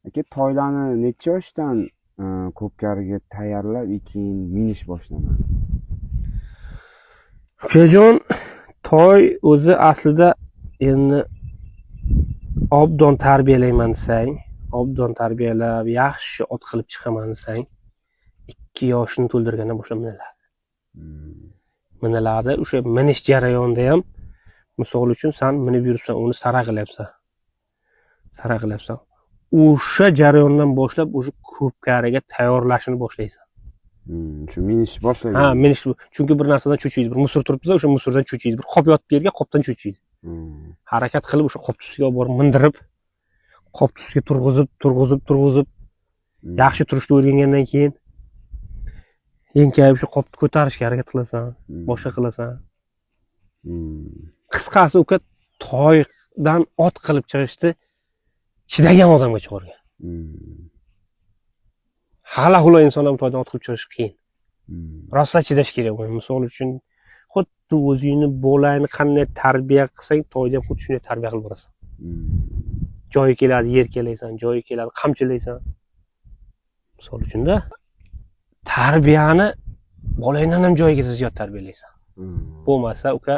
Aka, toylarni necha yoshdan ko'pkariga tayyorlab, keyin minish boshlanadi? Ukajon, toy o'zi aslida endi obdon tarbiyalayman desang, obdon tarbiyalab yaxshi ot qilib chiqaman desang, 2 yoshini to'ldirgandan boshlab miniladi. Miniladi. O'sha minish jarayonida ham misol uchun sen minib yuribsan, uni sara qilyapsan. O'sha jarayondan boshlab o'sha ko'pkariga tayyorlashni boshlaysan. Shu minish boshlagan. Ha, minish. Chunki bir narsadan cho'chiydi. Bir musor turibdi, o'sha musordan cho'chiydi. Bir qop yotib yerga, qopdan cho'chiydi. Harakat qilib o'sha qop ustiga olib borib mindirib, qop ustiga turg'izib, yaxshi turishni o'rgangandan keyin enkayib shu qopni ko'tarishga harakat qilasan, boshqa qilasan. Qisqasi, uka toydan ot qilib chiqishni chidagan odamga chiqargan. Hali inson ham toydan ot qilib chiqish qiyin. Rosa chidash kerak bo'ladi. Misol uchun, xuddi o'zingni bolangni qanday tarbiya qilsang, toyda ham xuddi shunday tarbiya qilib borasan. Joyi keladi, yerkalaysan, joyi keladi, qamchilaysan. Misol uchun-da, tarbiyani bolangdan ham joyiga ziyod tarbiyalaysan. Bo'lmasa, uka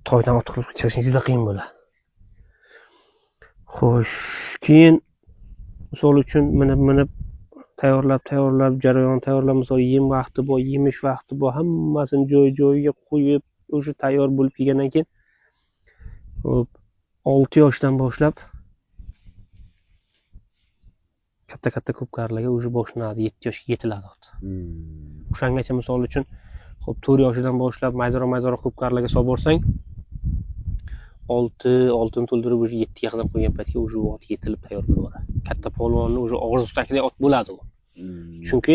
toydan ot qilib chiqishing juda qiyin bo'ladi. Xo'sh, keyin misol uchun minib tayyorlab jarayon tayyorlab, misol yem vaqti bor, yemish vaqti bor, hammasini joyiga qo'yib, o'sha tayyor bo'lib kelgandan keyin 6 yoshdan boshlab katta ko'pkarilarga o'sha boshlanadi, 7 yoshga yetiladi. O'shangacha misol uchun 4 yoshidan boshlab maydaroq ko'pkarilarga solib borsang, 6ni to'ldirib o'sha 7 ga qadam qo'ygan paytga o'sha ot yetilib tayyor bo'ladi. Katta polvonni o'sha og'zidagi ot bo'ladi u. Chunki